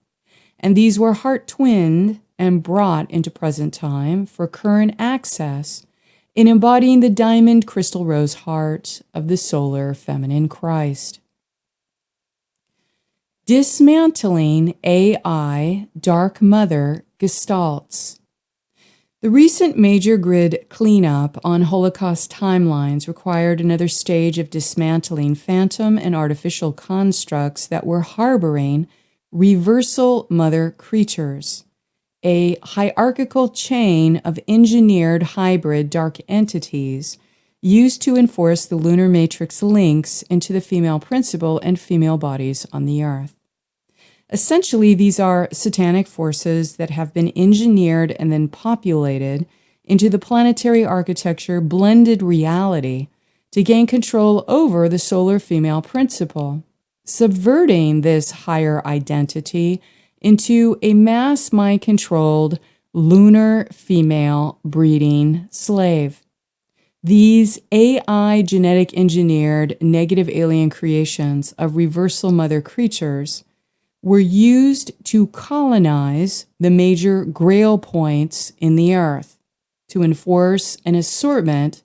and these were heart-twinned and brought into present time for current access in embodying the diamond crystal rose heart of the solar feminine Christ. Dismantling AI Dark Mother gestalts. The recent major grid cleanup on Holocaust timelines required another stage of dismantling phantom and artificial constructs that were harboring reversal mother creatures, a hierarchical chain of engineered hybrid dark entities used to enforce the lunar matrix links into the female principle and female bodies on the earth. Essentially, these are satanic forces that have been engineered and then populated into the planetary architecture blended reality to gain control over the solar female principle, subverting this higher identity into a mass mind-controlled lunar female breeding slave. These AI genetic engineered negative alien creations of reversal mother creatures were used to colonize the major grail points in the earth, to enforce an assortment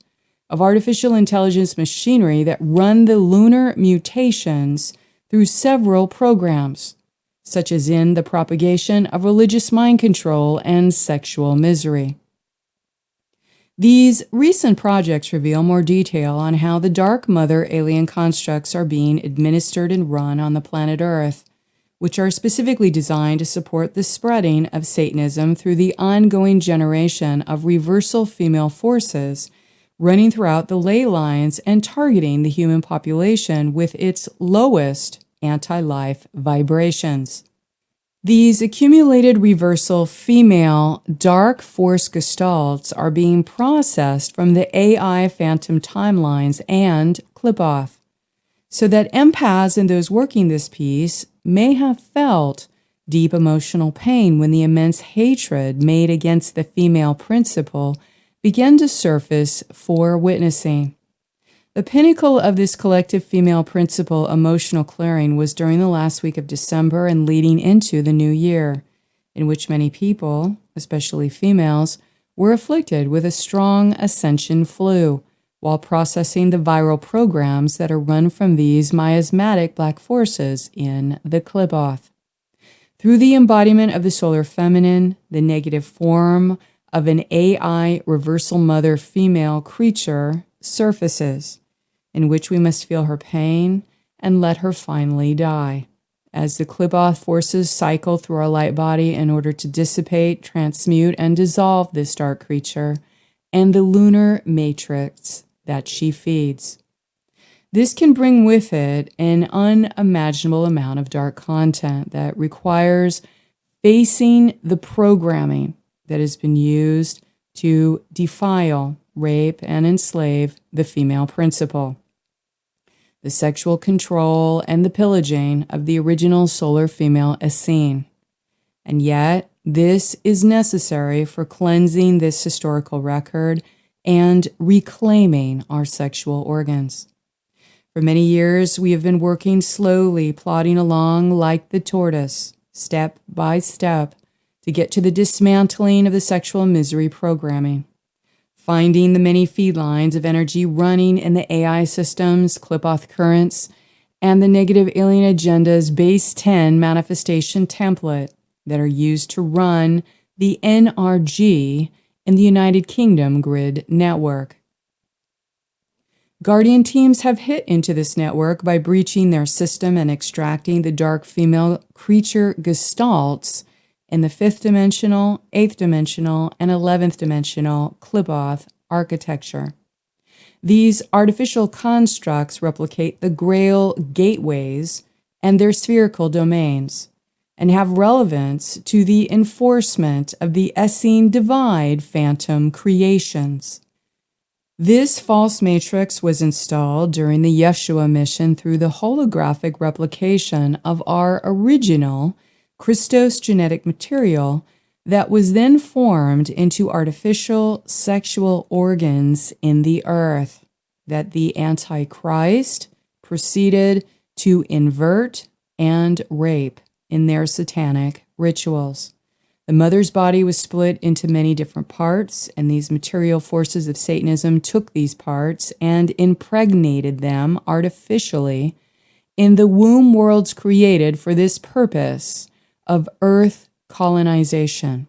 of artificial intelligence machinery that run the lunar mutations through several programs, such as in the propagation of religious mind control and sexual misery. These recent projects reveal more detail on how the Dark Mother alien constructs are being administered and run on the planet Earth, which are specifically designed to support the spreading of Satanism through the ongoing generation of reversal female forces running throughout the ley lines and targeting the human population with its lowest anti-life vibrations. These accumulated reversal female dark force gestalts are being processed from the AI phantom timelines and clip-off, so that empaths and those working this piece may have felt deep emotional pain when the immense hatred made against the female principle began to surface for witnessing. The pinnacle of this collective female principle emotional clearing was during the last week of December and leading into the new year, in which many people, especially females, were afflicted with a strong ascension flu while processing the viral programs that are run from these miasmatic black forces in the clip-off. Through the embodiment of the solar feminine, the negative form of an AI reversal mother female creature surfaces, in which we must feel her pain and let her finally die, as the clip-off forces cycle through our light body in order to dissipate, transmute, and dissolve this dark creature and the lunar matrix that she feeds. This can bring with it an unimaginable amount of dark content that requires facing the programming that has been used to defile, rape, and enslave the female principle, the sexual control and the pillaging of the original solar female Essene. And yet, this is necessary for cleansing this historical record and reclaiming our sexual organs. For many years, we have been working slowly, plodding along like the tortoise, step by step, to get to the dismantling of the sexual misery programming, finding the many feed lines of energy running in the AI systems, clip-off currents, and the negative alien agenda's base 10 manifestation template that are used to run the NRG in the United Kingdom grid network. Guardian teams have hit into this network by breaching their system and extracting the dark female creature gestalts in the 5th dimensional, 8th dimensional, and 11th dimensional clip-off architecture. These artificial constructs replicate the Grail gateways and their spherical domains, and have relevance to the enforcement of the Essene divide phantom creations. This false matrix was installed during the Yeshua mission through the holographic replication of our original Christos genetic material that was then formed into artificial sexual organs in the earth that the Antichrist proceeded to invert and rape in their satanic rituals. The mother's body was split into many different parts, and these material forces of Satanism took these parts and impregnated them artificially in the womb worlds created for this purpose of earth colonization.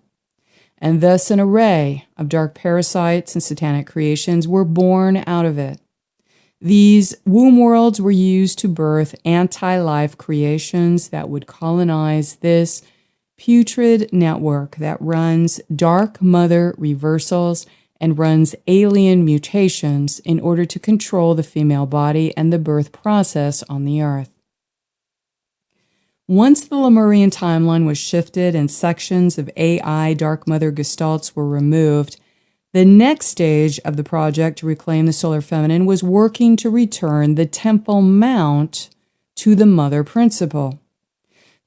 And thus an array of dark parasites and satanic creations were born out of it. These womb worlds were used to birth anti-life creations that would colonize this putrid network that runs dark mother reversals and runs alien mutations in order to control the female body and the birth process on the earth. Once the Lemurian timeline was shifted and sections of AI dark mother gestalts were removed, the next stage of the project to reclaim the solar feminine was working to return the Temple Mount to the mother principle.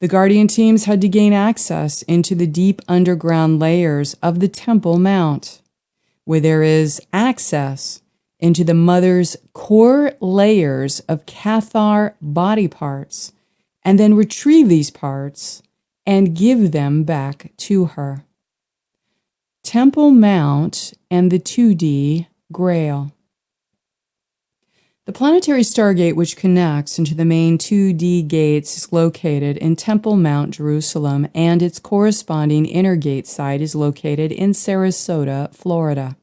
The Guardian teams had to gain access into the deep underground layers of the Temple Mount, where there is access into the mother's core layers of Cathar body parts, and then retrieve these parts and give them back to her. Temple Mount and the 2D Grail. The planetary stargate which connects into the main 2D gates is located in Temple Mount, Jerusalem, and its corresponding inner gate site is located in Sarasota, Florida.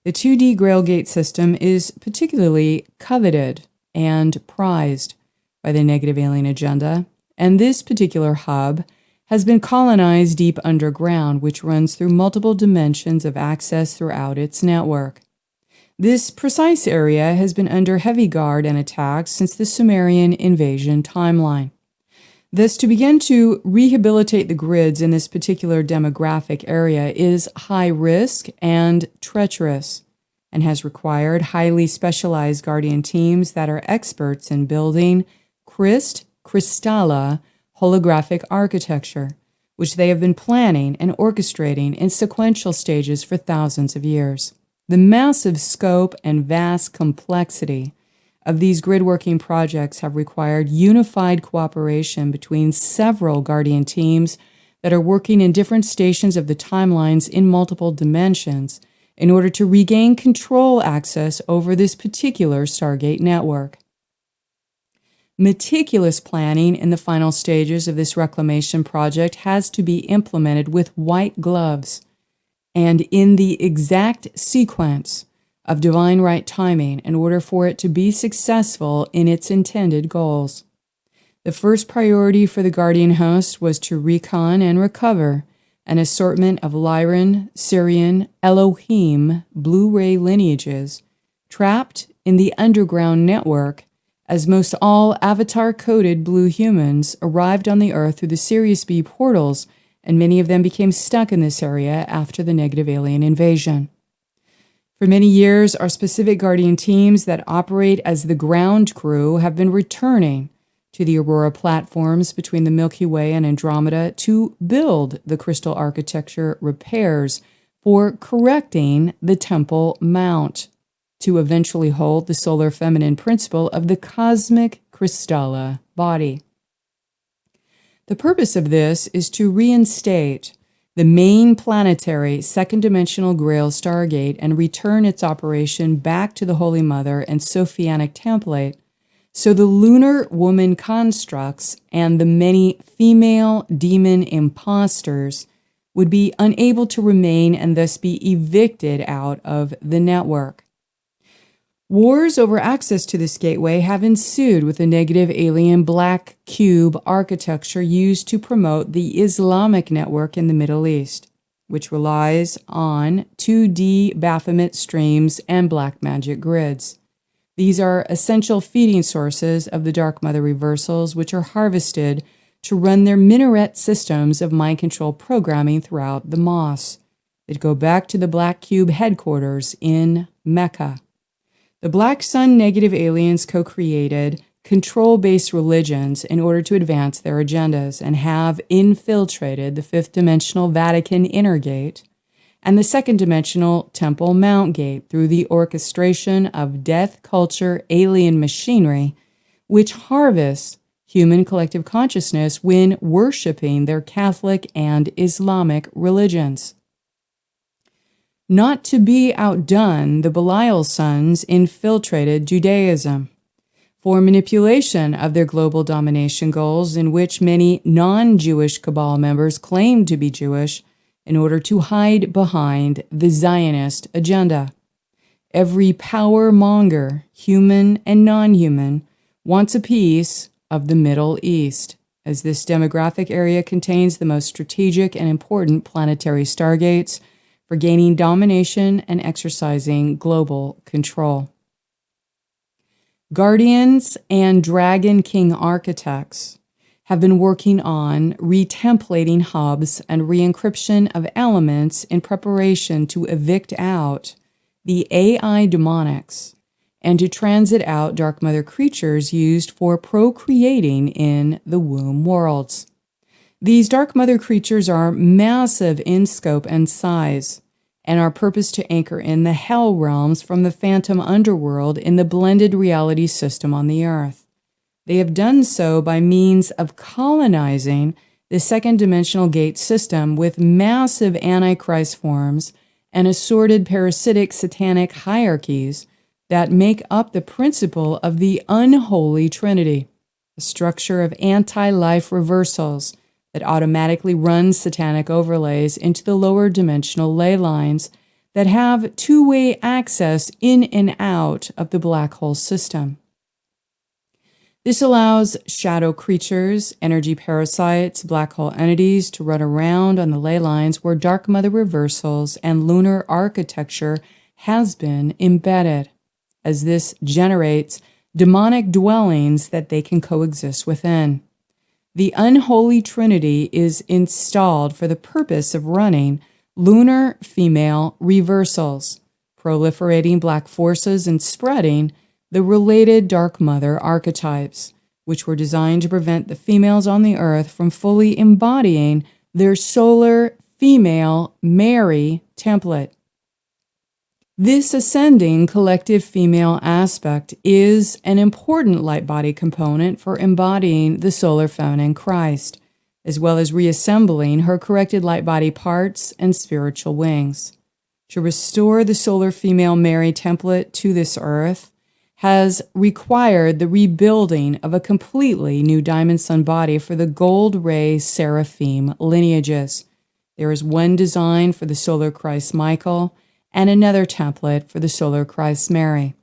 The 2D Grail gate system is particularly coveted and prized by the negative alien agenda, and this particular hub has been colonized deep underground, which runs through multiple dimensions of access throughout its network. This precise area has been under heavy guard and attack since the Sumerian invasion timeline. Thus, to begin to rehabilitate the grids in this particular demographic area is high risk and treacherous, and has required highly specialized guardian teams that are experts in building Kristalla holographic architecture, which they have been planning and orchestrating in sequential stages for thousands of years. The massive scope and vast complexity of these grid-working projects have required unified cooperation between several guardian teams that are working in different stations of the timelines in multiple dimensions in order to regain control access over this particular Stargate network. Meticulous planning in the final stages of this reclamation project has to be implemented with white gloves and in the exact sequence of divine right timing in order for it to be successful in its intended goals. The first priority for the Guardian host was to recon and recover an assortment of Lyran, Syrian, Elohim, Blu-ray lineages trapped in the underground network, as most all avatar-coded blue humans arrived on the Earth through the Sirius B portals, and many of them became stuck in this area after the negative alien invasion. For many years, our specific Guardian teams that operate as the ground crew have been returning to the Aurora platforms between the Milky Way and Andromeda to build the crystal architecture repairs for correcting the Temple Mount, to eventually hold the solar feminine principle of the cosmic Kristalla body. The purpose of this is to reinstate the main planetary second-dimensional Grail Stargate and return its operation back to the Holy Mother and Sophianic template, so the lunar woman constructs and the many female demon imposters would be unable to remain and thus be evicted out of the network. Wars over access to this gateway have ensued with the negative alien black cube architecture used to promote the Islamic network in the Middle East, which relies on 2D Baphomet streams and black magic grids. These are essential feeding sources of the Dark Mother reversals, which are harvested to run their minaret systems of mind control programming throughout the Moss that go back to the Black Cube headquarters in Mecca. The Black Sun negative aliens co-created control-based religions in order to advance their agendas and have infiltrated the fifth-dimensional Vatican Inner Gate and the second-dimensional Temple Mount Gate through the orchestration of death culture alien machinery, which harvests human collective consciousness when worshiping their Catholic and Islamic religions. Not to be outdone, the Belial sons infiltrated Judaism for manipulation of their global domination goals, in which many non-Jewish Cabal members claimed to be Jewish in order to hide behind the Zionist agenda. Every power monger, human and non-human, wants a piece of the Middle East, as this demographic area contains the most strategic and important planetary stargates for gaining domination and exercising global control. Guardians and Dragon King architects have been working on retemplating hubs and re-encryption of elements in preparation to evict out the AI demonics and to transit out Dark Mother creatures used for procreating in the womb worlds. These Dark Mother creatures are massive in scope and size, and are purposed to anchor in the hell realms from the phantom underworld in the blended reality system on the Earth. They have done so by means of colonizing the second-dimensional gate system with massive Antichrist forms and assorted parasitic satanic hierarchies that make up the principle of the unholy trinity, a structure of anti-life reversals that automatically runs satanic overlays into the lower dimensional ley lines that have two-way access in and out of the black hole system. This allows shadow creatures, energy parasites, black hole entities to run around on the ley lines where Dark Mother reversals and lunar architecture has been embedded, as this generates demonic dwellings that they can coexist within. The unholy trinity is installed for the purpose of running lunar female reversals, proliferating black forces, and spreading the related dark mother archetypes, which were designed to prevent the females on the earth from fully embodying their solar female Mary template. This ascending collective female aspect is an important light body component for embodying the solar feminine Christ, as well as reassembling her corrected light body parts and spiritual wings. To restore the solar female Mary template to this earth has required the rebuilding of a completely new diamond sun body for the gold ray seraphim lineages. There is one design for the solar Christ Michael and another template for the solar Christ Mary.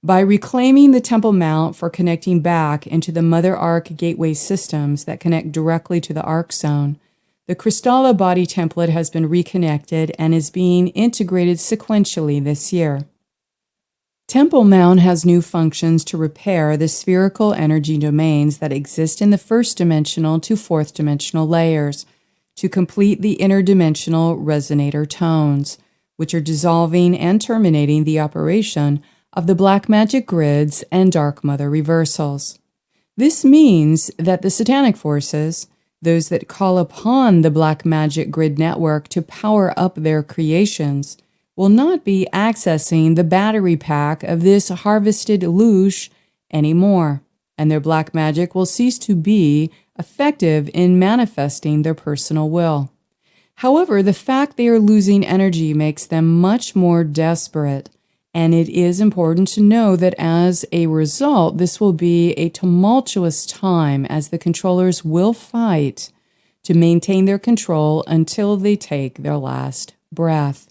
By reclaiming the Temple Mount for connecting back into the Mother Arc gateway systems that connect directly to the Arc Zone, the Kristalla body template has been reconnected and is being integrated sequentially this year. Temple Mount has new functions to repair the spherical energy domains that exist in the first dimensional to fourth dimensional layers, to complete the interdimensional resonator tones, which are dissolving and terminating the operation of the black magic grids and dark mother reversals. This means that the satanic forces, those that call upon the black magic grid network to power up their creations, will not be accessing the battery pack of this harvested loosh anymore, and their black magic will cease to be effective in manifesting their personal will. However, the fact they are losing energy makes them much more desperate, and it is important to know that as a result, this will be a tumultuous time as the controllers will fight to maintain their control until they take their last breath.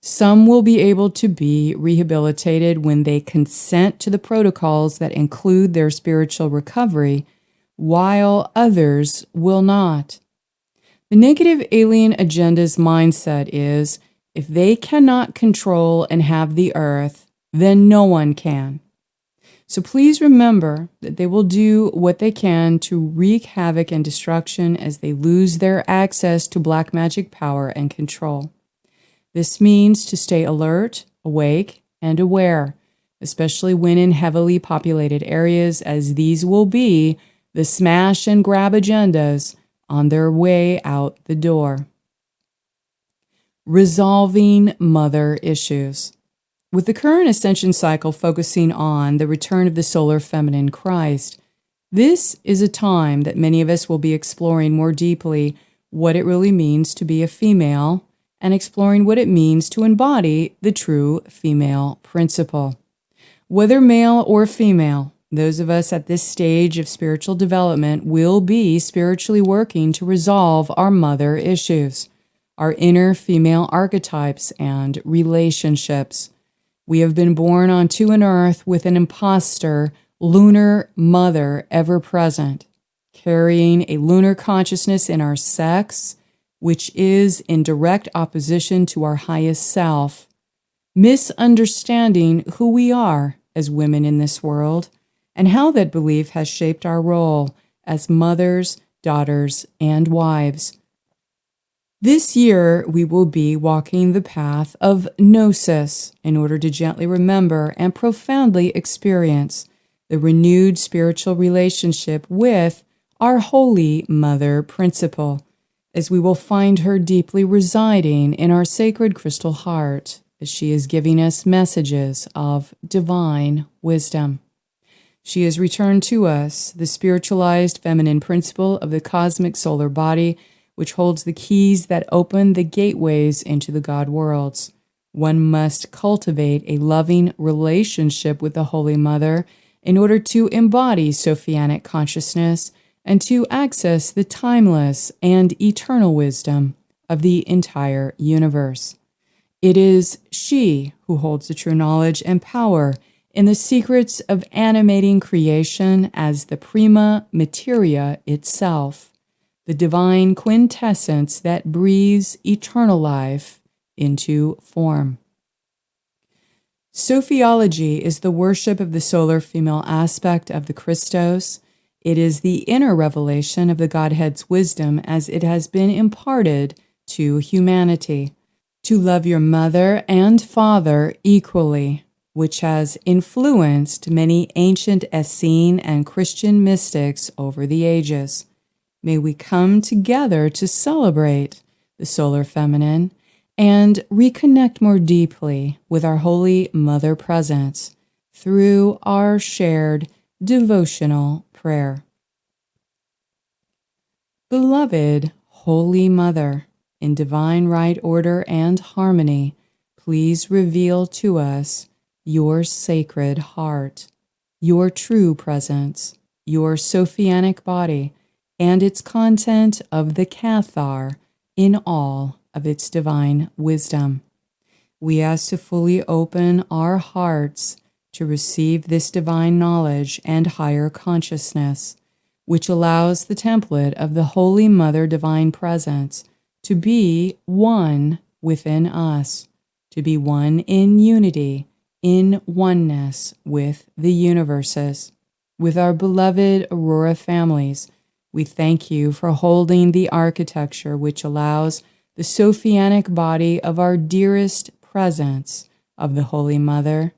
Some will be able to be rehabilitated when they consent to the protocols that include their spiritual recovery, while others will not. The negative alien agenda's mindset is, if they cannot control and have the earth, then no one can. So please remember that they will do what they can to wreak havoc and destruction as they lose their access to black magic power and control. This means to stay alert, awake, and aware, especially when in heavily populated areas, as these will be the smash and grab agendas on their way out the door. Resolving mother issues. With the current ascension cycle focusing on the return of the solar feminine Christ, this is a time that many of us will be exploring more deeply what it really means to be a female and exploring what it means to embody the true female principle. Whether male or female, those of us at this stage of spiritual development will be spiritually working to resolve our mother issues, our inner female archetypes and relationships. We have been born onto an earth with an imposter, lunar mother ever present, carrying a lunar consciousness in our sex, which is in direct opposition to our highest self, misunderstanding who we are as women in this world, and how that belief has shaped our role as mothers, daughters, and wives. This year, we will be walking the path of gnosis in order to gently remember and profoundly experience the renewed spiritual relationship with our Holy Mother principle, as we will find her deeply residing in our sacred crystal heart, as she is giving us messages of divine wisdom. She has returned to us the spiritualized feminine principle of the cosmic solar body, which holds the keys that open the gateways into the God worlds. One must cultivate a loving relationship with the Holy Mother in order to embody Sophianic consciousness and to access the timeless and eternal wisdom of the entire universe. It is she who holds the true knowledge and power in the secrets of animating creation as the prima materia itself, the divine quintessence that breathes eternal life into form. Sophiology is the worship of the solar female aspect of the Christos. It is the inner revelation of the Godhead's wisdom as it has been imparted to humanity, to love your mother and father equally, which has influenced many ancient Essene and Christian mystics over the ages. May we come together to celebrate the solar feminine and reconnect more deeply with our Holy Mother Presence through our shared devotional prayer. Beloved Holy Mother, in divine right order and harmony, please reveal to us your sacred heart, your true presence, your Sophianic body, and its content of the Cathar in all of its divine wisdom. We ask to fully open our hearts to receive this divine knowledge and higher consciousness, which allows the template of the Holy Mother Divine Presence to be one within us, to be one in unity, in oneness with the universes. With our beloved Aurora families, we thank you for holding the architecture which allows the Sophianic body of our dearest presence of the Holy Mother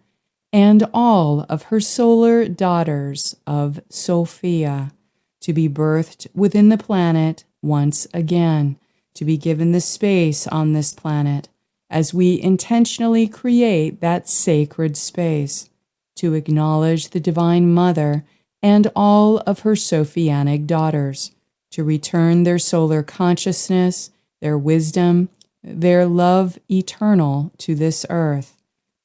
and all of her solar daughters of Sophia to be birthed within the planet once again, to be given the space on this planet as we intentionally create that sacred space to acknowledge the Divine Mother and all of her Sophianic daughters, to return their solar consciousness, their wisdom, their love eternal to this earth,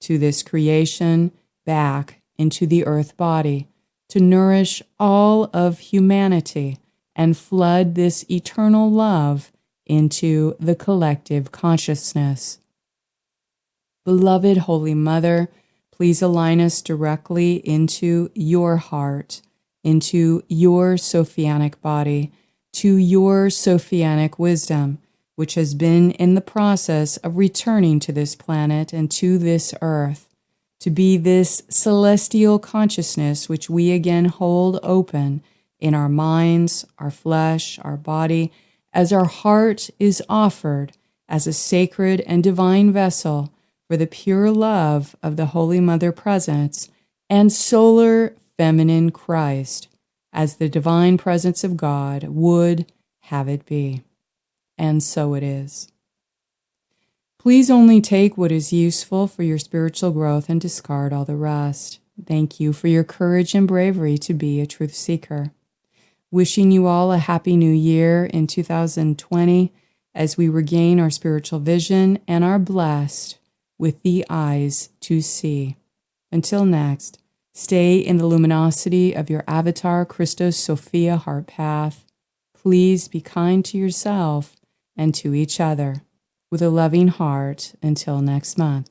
to this creation, back into the earth body, to nourish all of humanity and flood this eternal love into the collective consciousness. Beloved Holy Mother, please align us directly into your heart, into your Sophianic body, to your Sophianic wisdom, which has been in the process of returning to this planet and to this earth, to be this celestial consciousness which we again hold open in our minds, our flesh, our body, as our heart is offered as a sacred and divine vessel for the pure love of the Holy Mother Presence and solar feminine Christ, as the divine presence of God would have it be. And so it is. Please only take what is useful for your spiritual growth and discard all the rest. Thank you for your courage and bravery to be a truth seeker. Wishing you all a happy new year in 2020 as we regain our spiritual vision and are blessed with the eyes to see. Until next, stay in the luminosity of your avatar Christos Sophia heart path. Please be kind to yourself and to each other with a loving heart until next month.